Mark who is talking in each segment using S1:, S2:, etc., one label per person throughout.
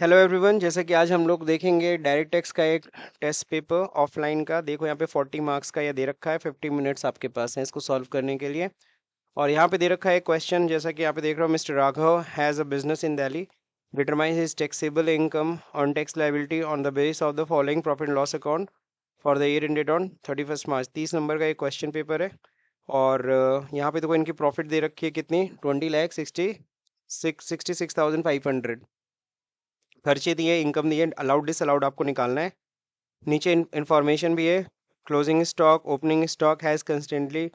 S1: Hello everyone, जैसे कि आज हम लोग देखेंगे डायरेक्ट टेक्स्ट का एक टेस्ट पेपर ऑफलाइन का। देखो यहाँ पे 40 मार्क्स का ये दे रखा है, 50 मिनट्स आपके पास हैं इसको सॉल्व करने के लिए। और यहाँ पे दे रखा है क्वेश्चन, जैसा कि यहाँ पे देख रहे हो, mister Raghav has a business in Delhi, determine his taxable income on tax liability on the base of the following profit and loss account for the year ended on 31 March. 30 number का एक क्वेश्चन पेपर है। और यहाँ पे देखो इनकी profit दे रखी है कितनी, 20,66,500। खर्चे दिए, इनकम दिए, अलाउड डिस अलाउड आपको निकालना है। नीचे इंफॉर्मेशन भी है। Closing stock, opening stock has constantly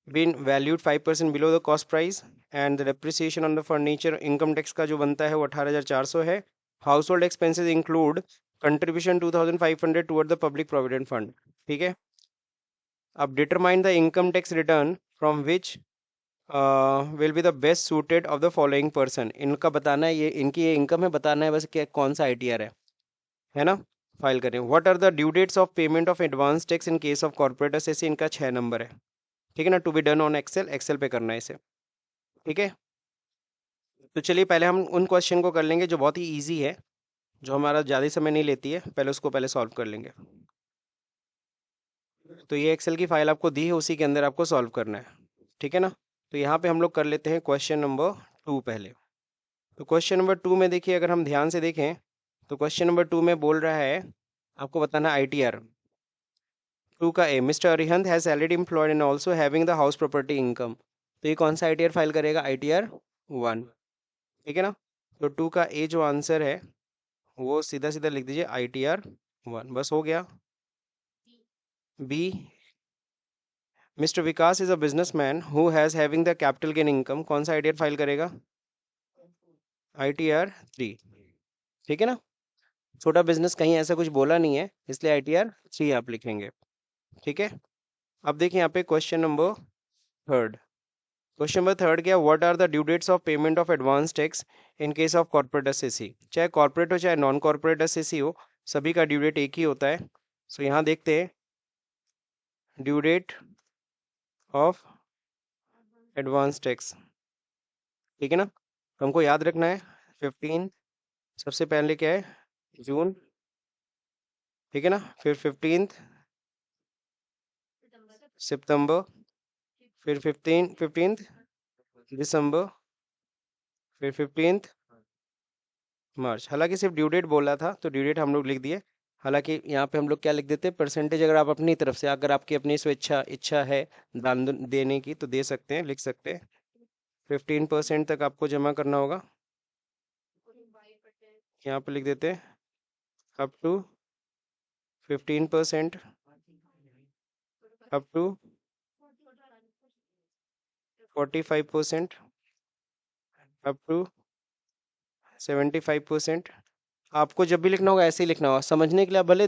S1: been valued 5% below the cost price and the depreciation on the furniture. Income tax का जो बनता है वो 18,400 है। Household expenses include contribution 2,500 toward the public provident fund. ठीक है। अब determine the income tax return from which will be the best suited of the following person. इनका बताना है, ये इनकी ये इनकम है, बताना है बस क्या कौन सा आईटीआर है ना। फाइल करें। What are the due dates of payment of advance tax in case of corporate SSC. इनका 6 नंबर है। ठीक है ना। To be done on Excel, Excel पे करना है इसे। ठीक है। तो चलिए पहले हम उन क्वेश्चन को कर लेंगे जो बहुत ही ईजी है, जो हमारा ज़्यादा समय नहीं लेती है, पहले उसको पहले सॉल्व कर लेंगे। तो ये एक्सेल की फाइल आपको दी है, उसी के अंदर आपको सॉल्व करना है। ठीक है ना। तो यहाँ पे हम लोग कर लेते हैं क्वेश्चन नंबर 2 पहले। तो क्वेश्चन नंबर 2 में देखिए, अगर हम ध्यान से देखें तो क्वेश्चन नंबर 2 में बोल रहा है आपको बताना आईटीआर। 2 का A, mister Arihant has salary employed and also having the house property income. तो ये कौन सा आईटीआर फाइल करेगा, आईटीआर 1। ठीक है ना। तो 2 का ए जो आंसर है वो सीधा सीधा लिख दीजिए आईटीआर 1, बस हो गया। B, mister Vikas is a businessman who has having the capital gain income. कौन सा आईटीआर फाइल करेगा, आईटीआर 3। ठीक है ना। छोटा बिजनेस कहीं ऐसा कुछ बोला नहीं है, इसलिए आईटीआर 3 आप लिखेंगे। ठीक है। अब देखिए यहाँ पे question number third. Question number third क्या, what are the due dates of payment of advance tax in case of corporate assessee. चाहे कॉर्पोरेट हो चाहे नॉन कॉर्पोरेट एसएससी हो, सभी का ड्यू डेट एक ही होता है। सो यहाँ देखते हैं due date of advance tax. ठीक है ना। तो हमको याद रखना है 15, सबसे पहले क्या है जून। ठीक है ना। फिर 15 सितंबर, फिर 15 दिसंबर, फिर 15 मार्च। हालांकि सिर्फ ड्यू डेट बोला था तो ड्यू डेट हम लोग लिख दिए। हालांकि यहाँ पे हम लोग क्या लिख देते हैं, परसेंटेज। अगर आप अपनी तरफ से, अगर आपकी अपनी स्वेच्छा इच्छा है देने की तो दे सकते हैं, लिख सकते हैं। 15% तक आपको जमा करना होगा। यहाँ पे लिख देते हैं up to 15%, up to 45%, up to 75%। आपको जब भी लिखना होगा ऐसे ही लिखना होगा। समझने के लिए आप भले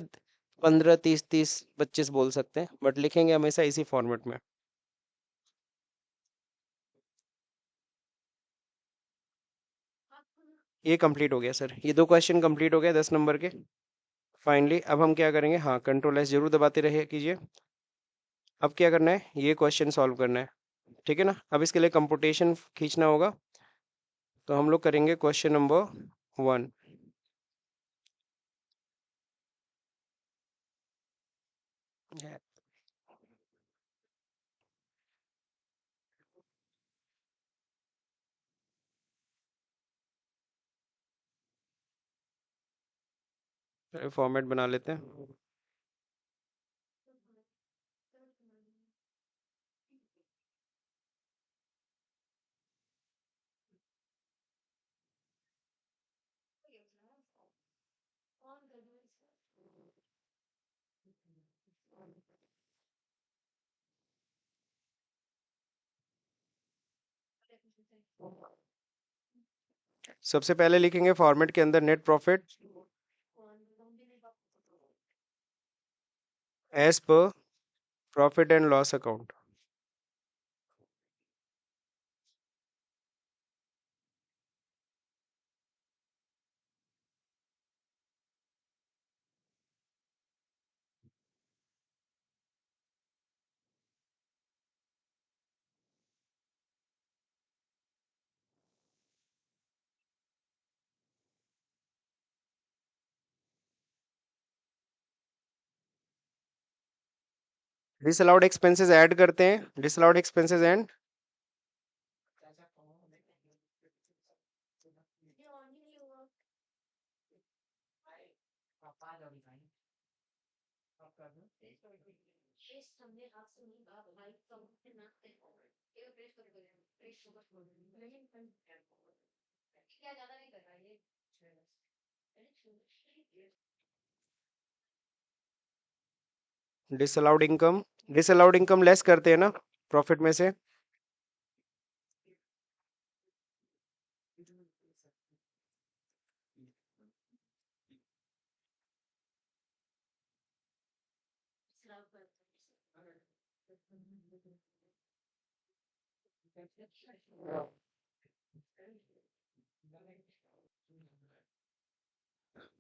S1: 15, 30, 30, 25 बोल सकते हैं, बट लिखेंगे हमेशा इसी फॉर्मेट में। ये कंप्लीट हो गया सर, ये दो क्वेश्चन कंप्लीट हो गए 10 नंबर के। फाइनली अब हम क्या करेंगे, हाँ कंट्रोल एस जरूर दबाते रहे कीजिए। अब क्या करना है, ये क्वेश्चन सॉल्व करना है। ठीक है ना। अब इसके लिए कंपुटेशन खींचना होगा। तो हम लोग करेंगे क्वेश्चन नंबर 1। फॉर्मेट बना लेते हैं। सबसे पहले लिखेंगे फॉर्मेट के अंदर net profit as per profit and loss account. Disallowed expenses add करते हैं, disallowed expenses and disallowed income less करते हैं ना प्रॉफिट में से।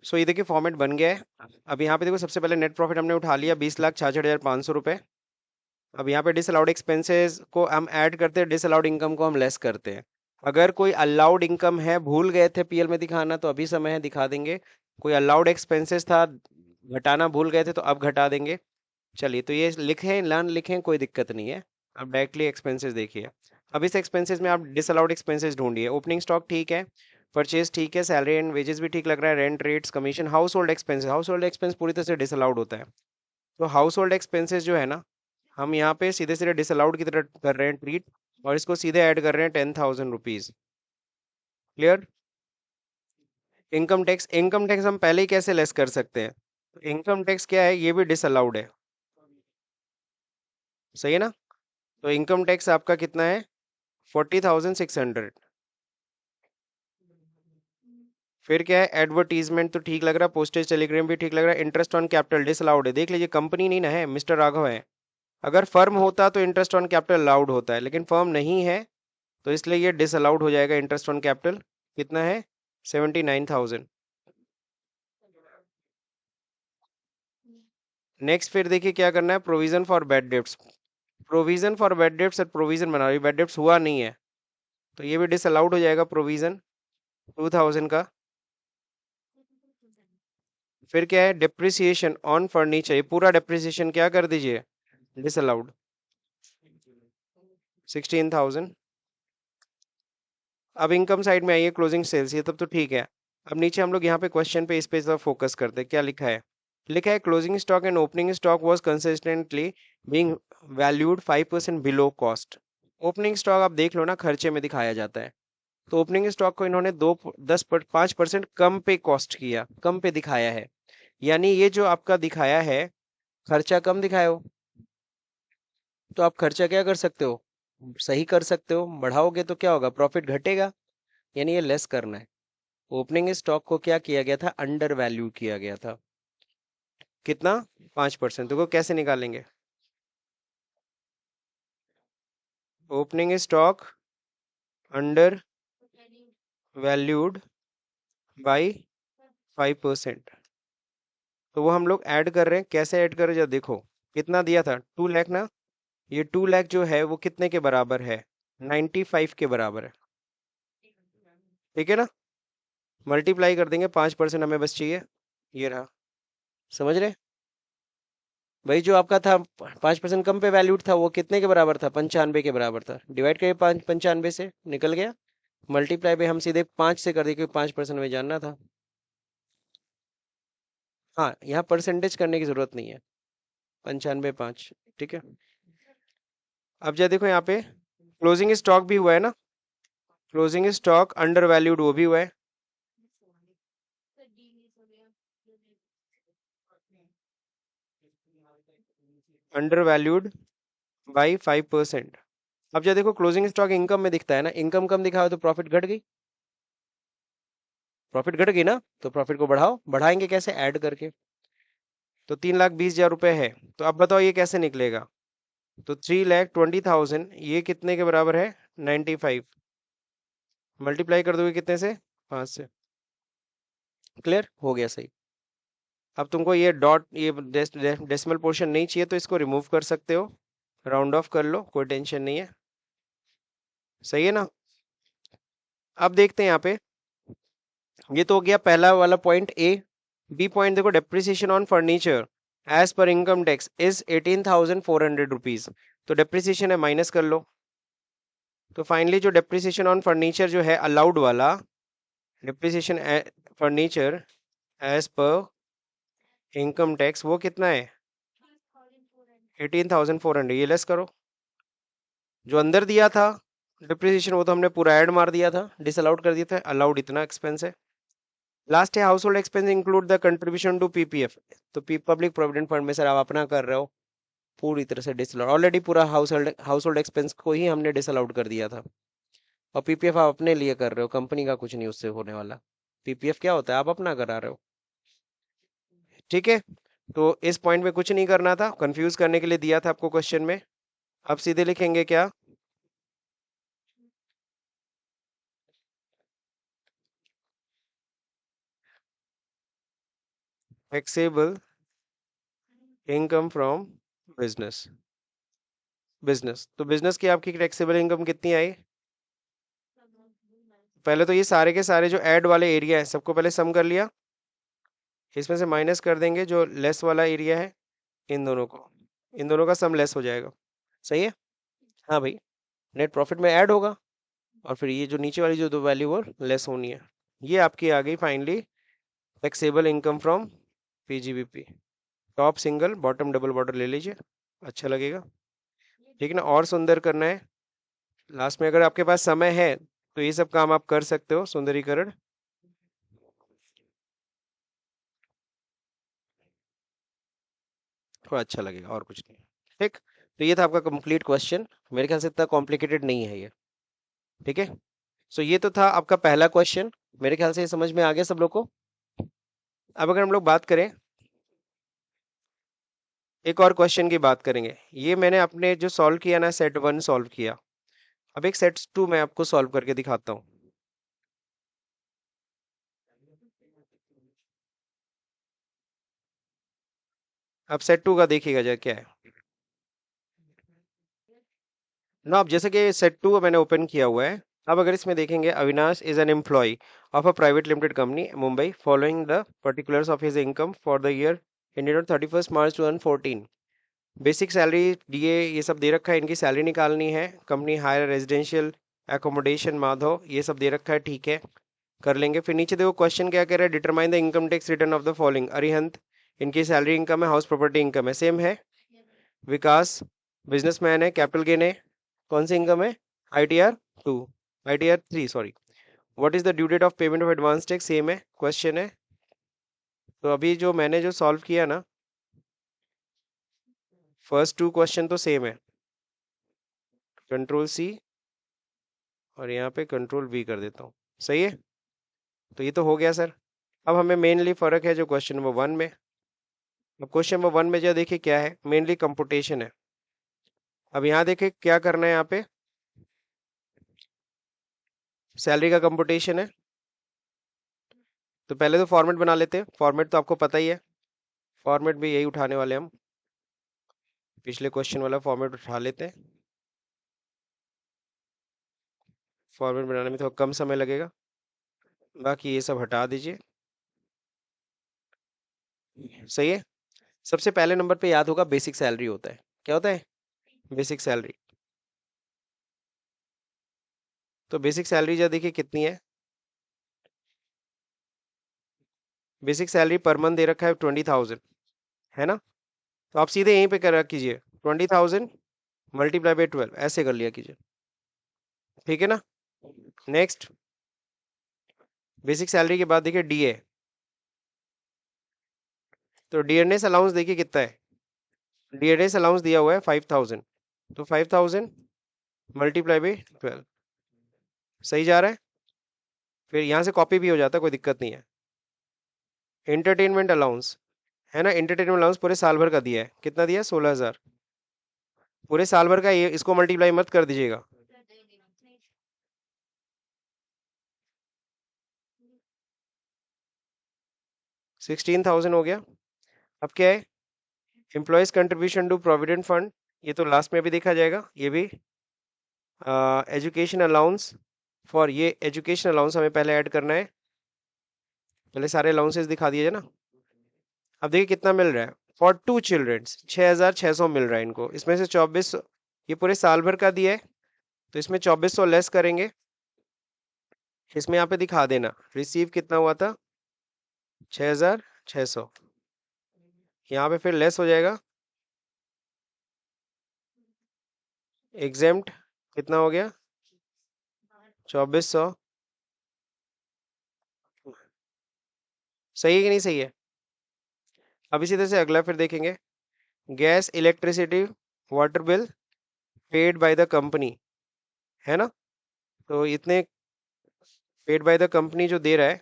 S1: सो ये देखिए फॉर्मेट बन गया है। अब यहाँ पे देखो सबसे पहले नेट प्रॉफिट हमने उठा लिया 20,66,500 रुपये। अब यहाँ पे डिसअलाउड एक्सपेंसेस को हम ऐड करते हैं, डिसअलाउड इनकम को हम लेस करते हैं। अगर कोई अलाउड इनकम है, भूल गए थे पीएल में दिखाना तो अभी समय है दिखा देंगे। कोई अलाउड एक्सपेंसेस था घटाना भूल गए थे तो अब घटा देंगे। चलिए तो ये लिखें लर्न लिखें, कोई दिक्कत नहीं है। अब डायरेक्टली एक्सपेंसेस देखिए। अब इस एक्सपेंसेस में आप डिसअलाउड एक्सपेंसेस ढूंढिए। ओपनिंग स्टॉक ठीक है, परचेज ठीक है, सैलरी एंड वेजेस भी ठीक लग रहा है, rent rates commission, house hold expenses, house hold expense पूरी तरह से डिसअलाउड होता है। तो हाउस होल्ड एक्सपेंसेस जो है ना, हम यहाँ पे सीधे सीधे डिसअलाउड की तरह कर रहे हैं ट्रीट, और इसको सीधे ऐड कर रहे हैं 10,000 रुपीज। क्लियर। इनकम टैक्स हम पहले ही कैसे लेस कर सकते हैं, इनकम टैक्स क्या है, ये भी डिसअलाउड है, सही है ना। तो इनकम टैक्स आपका कितना है, 40,600। फिर क्या है, एडवर्टीजमेंट तो ठीक लग रहा है, पोस्टेज टेलीग्राम भी ठीक लग रहा है, इंटरेस्ट ऑन कैपिटल डिसअलाउड है। देख लीजिए कंपनी नहीं ना है, मिस्टर राघव है। अगर फर्म होता तो इंटरेस्ट ऑन कैपिटल अलाउड होता है, लेकिन फर्म नहीं है तो इसलिए ये डिसअलाउड हो जाएगा। इंटरेस्ट ऑन कैपिटल कितना है, 79,000। नेक्स्ट फिर देखिए क्या करना है, provision for bad debts. Provision for bad debts और प्रोविजन बना रही, बैड डेब्ट्स हुआ नहीं है तो ये भी डिसअलाउड हो जाएगा, प्रोविजन 2,000 का। फिर क्या है, डिप्रिसिएशन ऑन फर्नीचर, ये पूरा डिप्रिसिएशन क्या कर दीजिए, डिसअलाउड, 16,000। अब इनकम साइड में आइए, क्लोजिंग सेल्स, ये तब तो ठीक है। अब नीचे हम लोग यहाँ पे क्वेश्चन पे इस पे फोकस करते हैं, क्या लिखा है। लिखा है closing stock and opening stock was consistently being valued 5% below cost. Opening stock आप देख लो ना, खर्चे में दिखाया जाता है, तो ओपनिंग स्टॉक को इन्होंने 5% कम पे कॉस्ट किया, कम पे दिखाया है। यानी ये जो आपका दिखाया है खर्चा कम दिखाया हो, तो आप खर्चा क्या कर सकते हो, सही कर सकते हो। बढ़ाओगे तो क्या होगा, प्रॉफिट घटेगा, यानी ये लेस करना है। ओपनिंग स्टॉक को क्या किया गया था, अंडर वैल्यू किया गया था। कितना, 5%। तो वो कैसे निकालेंगे, opening stock under valued by 5%। तो वो हम लोग ऐड कर रहे हैं, कैसे ऐड कर रहे हैं जब देखो, कितना दिया था 2 लाख ना, ये 2 लाख जो है वो कितने के बराबर है, 95 के बराबर है, ठीक है ना। मल्टीप्लाई कर देंगे, 5% हमें बस चाहिए, ये रहा। समझ रहे, भाई जो आपका था 5% कम पे वैल्यूड था वो कितने के बराबर था, 95 के बराबर था। डिवाइड करिए 95 से, निकल गया। मल्टीप्लाई पे हम सीधे 5 से कर दिए क्योंकि 5% में जानना था। हाँ, यहाँ परसेंटेज करने की जरूरत नहीं है, 95/5, ठीक है। अब जरा देखो यहाँ पे क्लोजिंग स्टॉक भी हुआ है ना, क्लोजिंग स्टॉक अंडर वैल्यूड वो भी हुआ है। Under valued by 5%। अब जब देखो क्लोजिंग स्टॉक इनकम में दिखता है ना, इनकम कम दिखा हो तो प्रॉफिट घट गई, प्रॉफिट घट गई ना, तो प्रॉफिट को बढ़ाओ, बढ़ाएंगे कैसे, ऐड करके। तो 3,20,000 रुपए है, तो अब बताओ ये कैसे निकलेगा। तो 3,20,000 ये कितने के बराबर है, 95। मल्टीप्लाई कर दोगे कितने से, 5 से। क्लियर हो गया, सही। अब तुमको ये डॉट, ये डेसिमल पोर्शन नहीं चाहिए तो इसको रिमूव कर सकते हो, राउंड ऑफ कर लो, कोई टेंशन नहीं है, सही है ना। अब देखते हैं यहाँ पे, ये तो हो गया पहला वाला पॉइंट ए। बी पॉइंट देखो, depreciation on furniture, as per income tax is 18,400 rupees. तो डेप्रिसिएशन है, माइनस कर लो। तो फाइनली जो डेप्रिसिएशन ऑन फर्नीचर जो है अलाउड वाला, depreciation furniture as per income tax वो कितना है? 18,400। ये लेस करो। जो अंदर दिया था डिप्रिसिएशन वो तो हमने पूरा ऐड मार दिया था, डिसअलाउड कर दिया था, अलाउड इतना एक्सपेंस है। लास्ट है household expense include the contribution to PPF. तो पब्लिक प्रोविडेंट फंड में सर आप अपना कर रहे हो, पूरी तरह से डिसअलाउड, ऑलरेडी पूरा हाउस होल्ड एक्सपेंस को ही हमने डिसअलाउड कर दिया था। और पीपीएफ आप अपने लिए कर रहे हो, कंपनी का कुछ नहीं उससे होने वाला। पीपीएफ क्या होता है, आप अपना करा रहे हो। ठीक है, तो इस पॉइंट में कुछ नहीं करना था, कंफ्यूज करने के लिए दिया था आपको क्वेश्चन में। अब सीधे लिखेंगे क्या? Taxable income from business. Business तो बिजनेस की आपकी टैक्सेबल इनकम कितनी आई? पहले तो ये सारे के सारे जो ऐड वाले एरिया है सबको पहले सम कर लिया, इसमें से माइनस कर देंगे जो लेस वाला एरिया है, इन दोनों को, इन दोनों का सम लेस हो जाएगा। सही है? हाँ भाई, नेट प्रॉफिट में ऐड होगा और फिर ये जो नीचे वाली जो दो वैल्यू वो लेस होनी है। ये आपकी आ गई finally taxable income from PGBP. Top single bottom double border ले लीजिए, अच्छा लगेगा। ठीक है ना, और सुंदर करना है लास्ट में, अगर आपके पास समय है तो ये सब काम आप कर सकते हो, सुंदरीकरण। थोड़ा अच्छा लगेगा और कुछ नहीं। ठीक, तो ये था आपका कंप्लीट क्वेश्चन, मेरे ख्याल से इतना कॉम्प्लिकेटेड नहीं है ये। ठीक है, सो ये तो था आपका पहला क्वेश्चन, मेरे ख्याल से ये समझ में आ गया सब लोग को। अब अगर हम लोग बात करें, एक और क्वेश्चन की बात करेंगे। ये मैंने अपने जो सॉल्व किया ना, सेट 1 सॉल्व किया, अब एक सेट 2 मैं आपको सॉल्व करके दिखाता हूँ। अब सेट 2 का देखिएगा जरा क्या है ना। अब जैसे कि सेट 2 मैंने ओपन किया हुआ है, अब अगर इसमें देखेंगे, Avinash is an employ of a private limited company Mumbai, following the particulars of his income for the year ended on 31st March 2014। Basic salary DA ये सब दे रखा है, इनकी सैलरी निकालनी है। Company higher residential accommodation Madhav, ये सब दे रखा है, ठीक है, कर लेंगे। फिर नीचे देखो क्वेश्चन क्या कह रहा है, determine the income tax return of the following. Arihant, इनकी सैलरी इनकम है, हाउस प्रॉपर्टी इनकम है, सेम है। विकास बिजनेसमैन है, कैपिटल गेन है, कौन सी इनकम है? ITR 2, ITR 3 sorry. What is the due date of payment of advance tax, same है, क्वेश्चन है। तो अभी जो मैंने जो सॉल्व किया ना, फर्स्ट 2 क्वेश्चन तो सेम है, कंट्रोल सी और यहाँ पे कंट्रोल वी कर देता हूँ। सही है, तो ये तो हो गया सर। अब हमें मेनली फर्क है जो क्वेश्चन नंबर 1 में। अब क्वेश्चन नंबर 1 में जो देखिए क्या है, मेनली कंपुटेशन है। अब यहाँ देखिए क्या करना है, यहाँ पे सैलरी का कंपुटेशन है। तो पहले तो फॉर्मेट बना लेते हैं, फॉर्मेट तो आपको पता ही है, फॉर्मेट भी यही उठाने वाले हम, पिछले क्वेश्चन वाला फॉर्मेट उठा लेते हैं। फॉर्मेट बनाने में थोड़ा कम समय लगेगा, बाकी ये सब हटा दीजिए। सही है, सबसे पहले नंबर पे याद होगा बेसिक सैलरी होता है। क्या होता है? Basic salary. तो बेसिक सैलरी जो देखिए कितनी है, बेसिक सैलरी पर मंथ दे रखा है 20,000, है ना। तो आप सीधे यहीं पे कर कीजिए, 20,000 मल्टीप्लाई बाई 12 ऐसे कर लिया कीजिए, ठीक है ना। नेक्स्ट, बेसिक सैलरी के बाद देखिए डीए। तो डियरनेस अलाउंस देखिए कितना है, डियरनेस अलाउंस दिया हुआ है 5,000। तो 5,000 मल्टीप्लाई बाई 12, सही जा रहा है। फिर यहाँ से कॉपी भी हो जाता है, कोई दिक्कत नहीं है। एंटरटेनमेंट अलाउंस है ना, एंटरटेनमेंट अलाउंस पूरे साल भर का दिया है, कितना दिया है? 16,000 पूरे साल भर का। ये इसको मल्टीप्लाई मत कर दीजिएगा, 16,000 हो गया। अब क्या है, employees contribution to provident fund, ये तो लास्ट में भी देखा जाएगा। ये भी एजुकेशन अलाउंस फॉर, ये एजुकेशन अलाउंस हमें पहले ऐड करना है, पहले सारे अलाउंसेस दिखा दिए ना। अब देखिए कितना मिल रहा है, फॉर 2 चिल्ड्रंस 6,600 मिल रहा है इनको, इसमें से 2400 ये पूरे साल भर का दिया है, तो इसमें 2400 लेस करेंगे, इसमें यहाँ पे दिखा देना रिसीव कितना हुआ था 6,600, यहाँ पे फिर लेस हो जाएगा एग्जेम्प्ट कितना हो गया 2400, सही है कि नहीं सही है। अब इसी तरह से अगला फिर देखेंगे, gas electricity water bill paid by the company, है ना, तो इतने पेड बाय द कंपनी जो दे रहा है,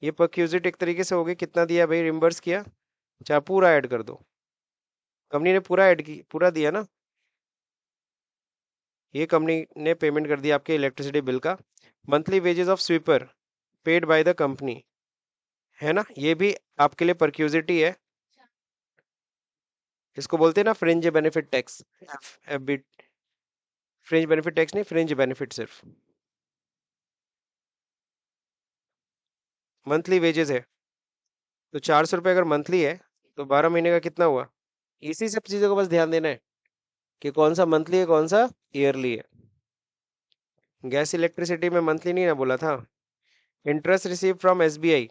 S1: ये परक्यूजिट एक तरीके से हो गया, कितना दिया भाई रिम्बर्स किया, चाहे पूरा ऐड कर दो, कंपनी ने पूरा ऐड की पूरा दिया ना, ये कंपनी ने पेमेंट कर दिया आपके इलेक्ट्रिसिटी बिल का। Monthly wages of sweeper paid by the company, है ना, ये भी आपके लिए परक्यूजिटी है, इसको बोलते हैं ना fringe benefit tax, fringe benefit tax नहीं, फ्रिंज बेनिफिट सिर्फ, मंथली वेजेस है, तो 400 रुपये अगर मंथली है तो 12 महीने का कितना हुआ, इसी सब चीज़ों को बस ध्यान देना है कि कौन सा मंथली है कौन सा ईयरली है। गैस इलेक्ट्रिसिटी में मंथली नहीं ना बोला था। Interest receive from SBI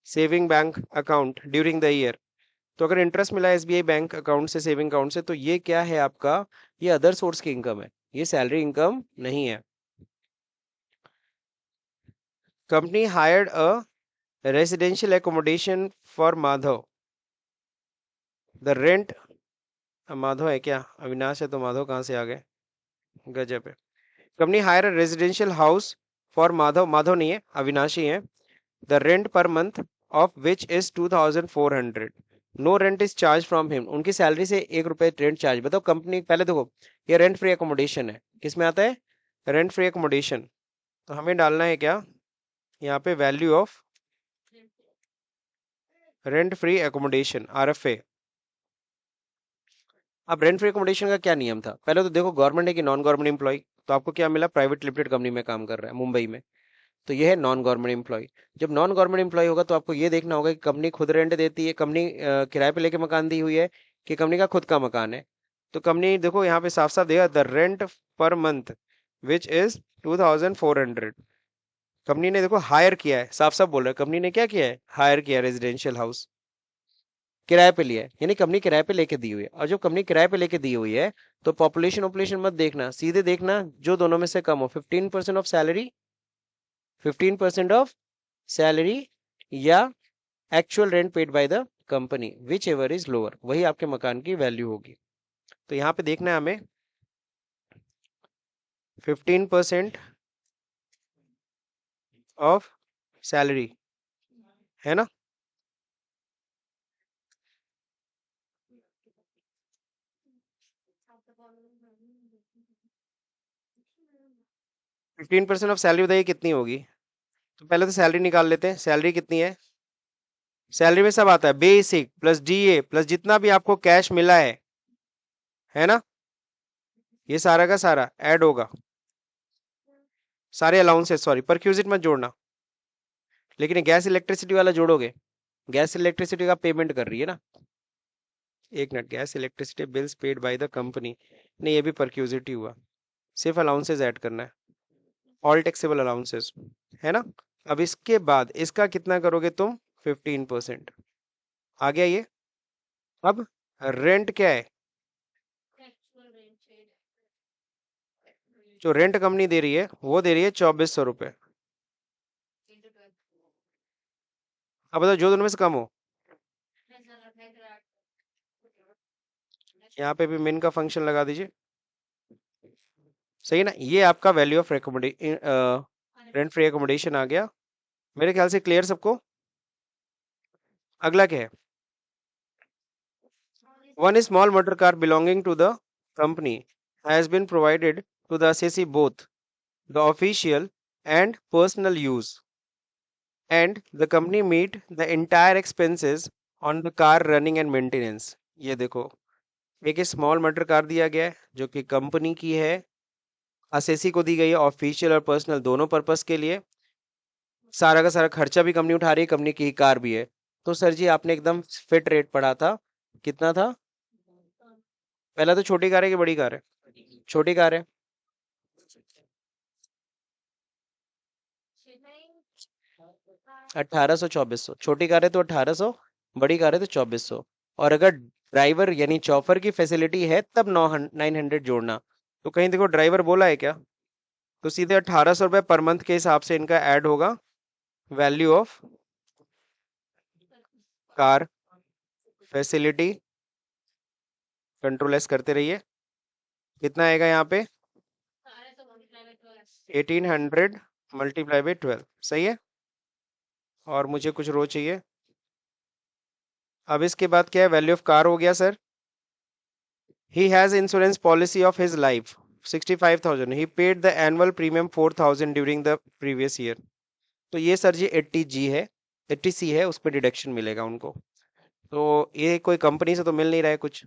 S1: saving bank account during the year, तो अगर इंटरेस्ट मिला एसबीआई बैंक अकाउंट से सेविंग अकाउंट से, तो ये क्या है आपका, ये अदर सोर्स की इनकम है, ये सैलरी इनकम नहीं है। Company hired a residential accommodation for Madhav, the rent, Madhav है क्या, अविनाश है तो माधव कहाँ से आ गए, गजब है। Company higher residential house for Madhav, Madhav नहीं है अविनाशी है, the rent per month of which is 2,400, no rent is charge from him, उनकी सैलरी से 1 रुपए रेंट चार्ज। बताओ कंपनी, पहले देखो ये रेंट फ्री एकोमोडेशन है, किस में आता है रेंट फ्री एकोमोडेशन, तो हमें डालना है क्या यहाँ पे value of rent free accommodation RFA. अब रेंट फ्री एकोमोडेशन का क्या नियम था, पहले तो देखो गवर्नमेंट है कि नॉन गवर्नमेंट एम्प्लॉय, तो आपको क्या मिला, प्राइवेट लिमिटेड कंपनी में काम कर रहा है मुंबई में, तो ये है नॉन गवर्नमेंट एम्प्लॉय। जब नॉन गवर्नमेंट एम्प्लॉय होगा तो आपको ये देखना होगा कि कंपनी खुद रेंट देती है, कंपनी किराए पे लेके मकान दी हुई है कि कंपनी का खुद का मकान है, तो कंपनी देखो यहाँ पे साफ साफ देगा the rent per month which is 2,400, company ने देखो हायर किया है, साफ साफ बोल रहा है कंपनी ने क्या किया है, हायर किया रेजिडेंशियल हाउस, किराए पे लिया है, यानी कंपनी किराए पे लेके दी हुई है। और जो कंपनी किराए पे लेके दी हुई है, तो पॉपुलेशन ऑपुलेशन मत देखना, सीधे देखना जो दोनों में से कम हो, 15% ऑफ सैलरी, 15% ऑफ सैलरी या actual rent paid by the company, which ever is lower, वही आपके मकान की वैल्यू होगी। तो यहाँ पे देखना है हमें 15% ऑफ सैलरी, है ना, 15% ऑफ सैलरी बताइए कितनी होगी, तो पहले तो सैलरी निकाल लेते हैं, सैलरी कितनी है, सैलरी में सब आता है, बेसिक प्लस डीए प्लस जितना भी आपको कैश मिला है ना, ये सारा का सारा ऐड होगा, सारे अलाउंसेस, सॉरी परक्यूजिट मत जोड़ना, लेकिन गैस इलेक्ट्रिसिटी वाला जोड़ोगे, गैस इलेक्ट्रिसिटी का पेमेंट कर रही है ना, एक minute, gas electricity bills paid by the company, नहीं ये भी परक्यूजिटी हुआ, सिर्फ अलाउंसेस ऐड करना है, ऑल टैक्सेबल अलाउंसेस, है ना। अब इसके बाद इसका कितना करोगे तुम 15%, आ गया ये। अब रेंट क्या है, जो रेंट कंपनी दे रही है वो दे रही है 2,400 रुपये, अब बताओ जो दोनों में से कम हो, यहाँ पे भी मिन का फंक्शन लगा दीजिए, सही है ना, ये आपका value of rent free accommodation आ गया, मेरे ख्याल से क्लियर सबको। अगला क्या है, one small motor car belonging to the company has been provided to the assessee both the official and personal use, and the company meet the entire expenses on the car running and maintenance। ये देखो एक small motor car दिया गया है जो कि company की है, असेसी को दी गई है ऑफिशियल और पर्सनल दोनों पर्पस के लिए, सारा का सारा खर्चा भी कंपनी उठा रही है, कंपनी की कार भी है। तो सर जी आपने एकदम फिट रेट पढ़ा था, कितना था? पहला तो छोटी कार है कि बड़ी कार है? छोटी कार है। 1800 2400, छोटी कार है तो 1800, बड़ी कार है तो 2400। और अगर ड्राइवर यानी चौफर की फैसिलिटी है तब 900 जोड़ना। तो कहीं देखो ड्राइवर बोला है क्या? तो सीधे 1800 रुपये पर मंथ के हिसाब से इनका ऐड होगा। Value of car facility, control S करते रहिए। कितना आएगा यहाँ पे? 1800 मल्टीप्लाई बाई 12, सही है। और मुझे कुछ रो चाहिए। अब इसके बाद क्या है? वैल्यू ऑफ कार हो गया sir. He has insurance policy of his life 65,000, he paid the annual premium 4,000 during the previous year. तो ये सर जी 80G है, 80C है, उस पर डिडक्शन मिलेगा उनको। तो ये कोई कंपनी से तो मिल नहीं रहा है कुछ।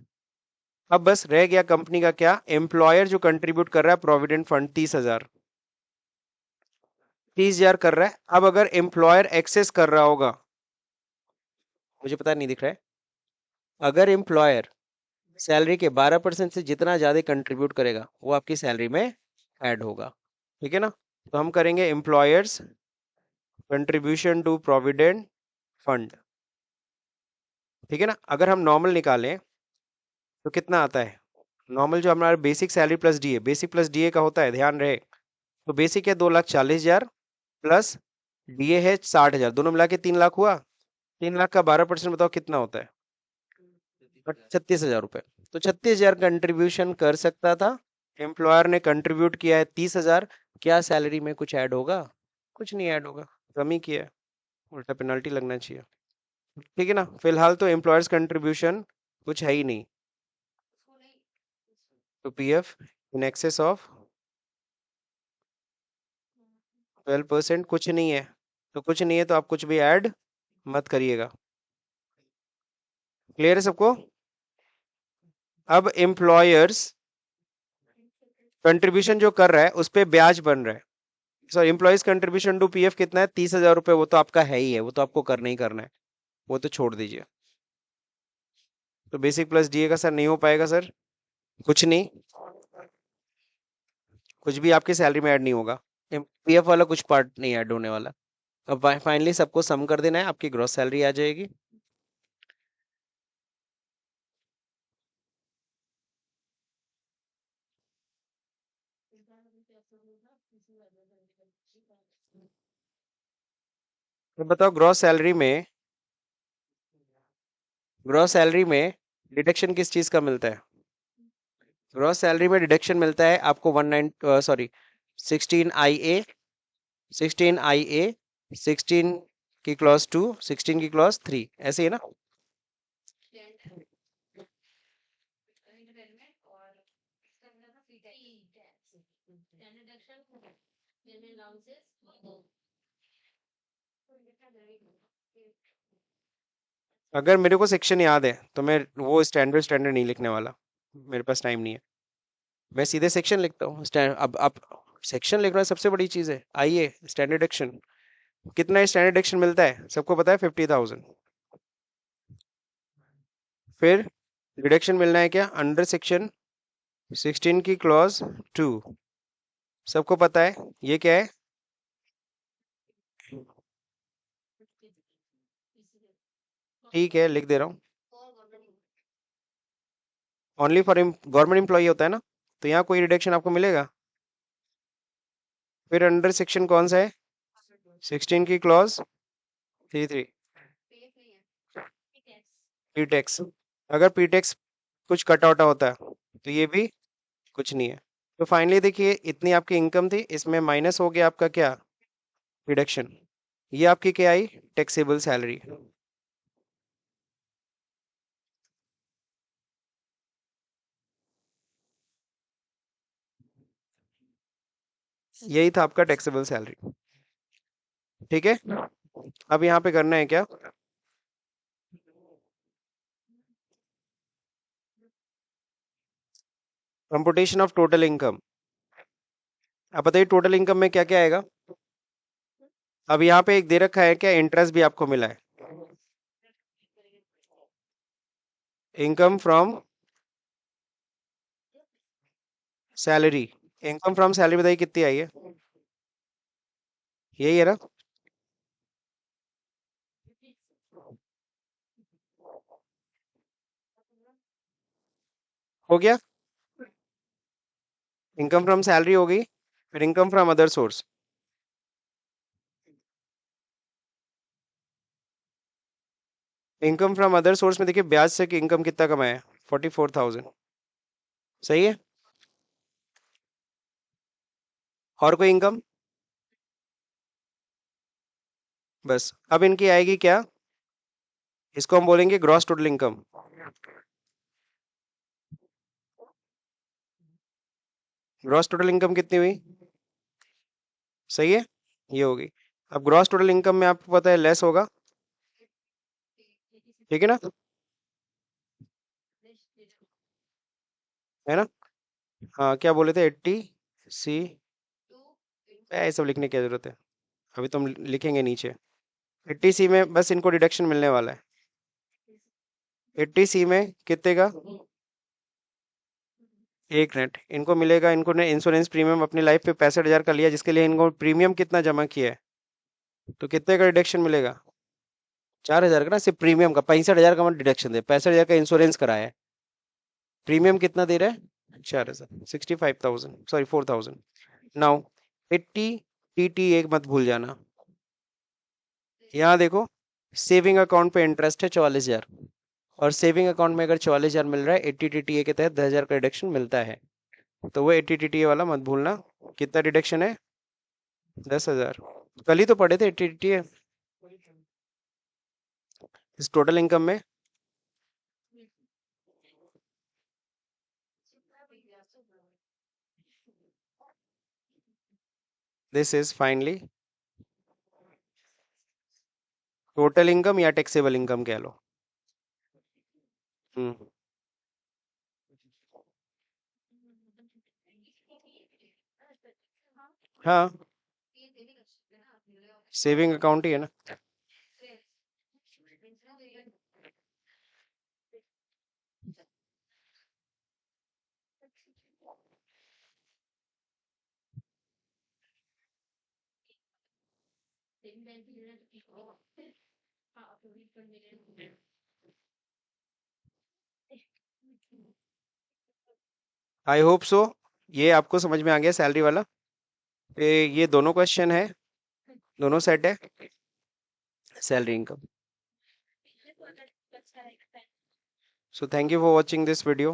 S1: अब बस रह गया कंपनी का क्या? एम्प्लॉयर जो कंट्रीब्यूट कर रहा है प्रोविडेंट फंड 30,000, 30,000 कर रहा है। अब अगर एम्प्लॉयर एक्सेस कर रहा होगा, मुझे पता नहीं दिख रहा है, अगर एम्प्लॉयर सैलरी के 12% से जितना ज्यादा कंट्रीब्यूट करेगा वो आपकी सैलरी में ऐड होगा। ठीक है ना? तो हम करेंगे employers contribution to provident fund. ठीक है ना? अगर हम नॉर्मल निकालें तो कितना आता है? नॉर्मल जो हमारा basic salary plus DA, basic plus DA का होता है, ध्यान रहे। तो बेसिक है 2,40,000 प्लस डीए है 60,000, दोनों मिला के 3 लाख हुआ। 3 लाख का 12% बताओ कितना होता है? 36,000 रुपये। तो 36,000 कंट्रीब्यूशन कर सकता था, एम्प्लॉयर ने कंट्रीब्यूट किया है 30,000। क्या सैलरी में कुछ ऐड होगा? कुछ नहीं ऐड होगा, कमी किया है, उल्टा पेनल्टी लगना चाहिए। ठीक है ना? फिलहाल तो एम्प्लॉयर्स कंट्रीब्यूशन कुछ है ही नहीं। तो पीएफ इन एक्सेस ऑफ 12% कुछ नहीं है। तो कुछ नहीं है तो आप कुछ भी ऐड मत करिएगा। क्लियर है सबको? अब एम्प्लॉयर्स कंट्रीब्यूशन जो कर रहा है उस पे ब्याज बन रहा है। Sorry, employees contribution to PF कितना है? 30,000 रुपये। वो तो आपका है ही है, वो तो आपको करना ही करना है, वो तो छोड़ दीजिए। तो बेसिक प्लस डीए का सर नहीं हो पाएगा सर, कुछ नहीं, कुछ भी आपकी सैलरी में ऐड नहीं होगा। पीएफ वाला कुछ पार्ट नहीं ऐड होने वाला। अब फाइनली सबको सम कर देना है, आपकी ग्रॉस सैलरी आ जाएगी। तो बताओ ग्रॉस सैलरी में डिडक्शन किस चीज का मिलता है? ग्रॉस सैलरी में डिडक्शन मिलता है आपको 16 IA, 16 IA, 16 की क्लॉज 2, 16 की क्लॉज 3, ऐसे ही ना? अगर मेरे को सेक्शन याद है तो मैं वो स्टैंडर्ड स्टैंडर्ड नहीं लिखने वाला, मेरे पास टाइम नहीं है। मैं सीधे सेक्शन लिखता हूँ। अब सेक्शन लिखना सबसे बड़ी चीज है। आइए स्टैंडर्ड एक्शन। कितना स्टैंडर्ड एक्शन मिलता है सबको पता है? 50,000। फिर डिडक्शन मिलना है क्या? अंडर सेक्शन 16 की क्लॉज 2, सबको पता है ये क्या है? ठीक है, लिख दे रहा हूँ। ओनली फॉर गवर्नमेंट एम्प्लॉई होता है ना, तो यहाँ कोई रिडक्शन आपको मिलेगा? फिर अंडर सेक्शन कौन सा है? 16 की क्लॉज 3 पीटेक्स। अगर पीटेक्स कुछ कट आउट होता है तो ये भी कुछ नहीं है। तो फाइनली देखिए, इतनी आपकी इनकम थी, इसमें माइनस हो गया आपका क्या? रिडक्शन। ये आपकी क्या आई? Taxable salary. यही था आपका टैक्सेबल सैलरी। ठीक है? अब यहाँ पे करना है क्या? Computation of total income. अब बताइए टोटल इनकम में क्या क्या आएगा? अब यहाँ पे एक दे रखा है क्या? इंटरेस्ट भी आपको मिला है। Income from salary. Income from salary बताइए कितनी आई है? यही है ना? हो गया। इनकम फ्रॉम सैलरी हो गई, फिर income from other source. Income from other source में देखिए ब्याज से कि इनकम कितना कमाया, 44,000। सही है। और कोई इनकम? बस अब इनकी आएगी क्या, इसको हम बोलेंगे gross total income. Gross total income कितनी हुई? सही है, ये होगी। अब ग्रॉस टोटल इनकम में आपको पता है लेस होगा, ठीक है ना? है ना? हाँ, क्या बोले थे, 80 सी। ये सब लिखने की जरूरत है, अभी तो हम लिखेंगे नीचे। 80 सी में बस इनको डिडक्शन मिलने वाला है। 80 सी में कितने का? 1 नेट इनको मिलेगा। इनको ने इंश्योरेंस प्रीमियम अपनी लाइफ पे 65,000 का लिया, जिसके लिए इनको प्रीमियम कितना जमा किया है, तो कितने का डिडक्शन मिलेगा? 4,000 का ना, सिर्फ प्रीमियम का 65,000 का मत डिडक्शन दे, 65,000 का इंश्योरेंस कराया है। प्रीमियम कितना दे रहा है? 4,000, 65,000, सॉरी 4,000। नाउ 80 टी एक मत भूल जाना। यहाँ देखो, सेविंग अकाउंट पे इंटरेस्ट है 44,000, और सेविंग अकाउंट में अगर 44,000 मिल रहा है, 80 टीटीए के तहत 10,000 का डिडक्शन मिलता है। तो वो 80 टीटीए वाला मत भूलना। कितना डिडक्शन है? 10,000। कल ही तो पढ़े थे 80 टीटीए इस टोटल इनकम में। This is finally total income या टैक्सेबल इनकम कह लो। हम्म। हाँ, सेविंग अकाउंट ही है ना। आई होप सो, ये आपको समझ में आ गया सैलरी वाला। ये दोनों क्वेश्चन है, दोनों सेट है, salary income. So thank you for watching this video.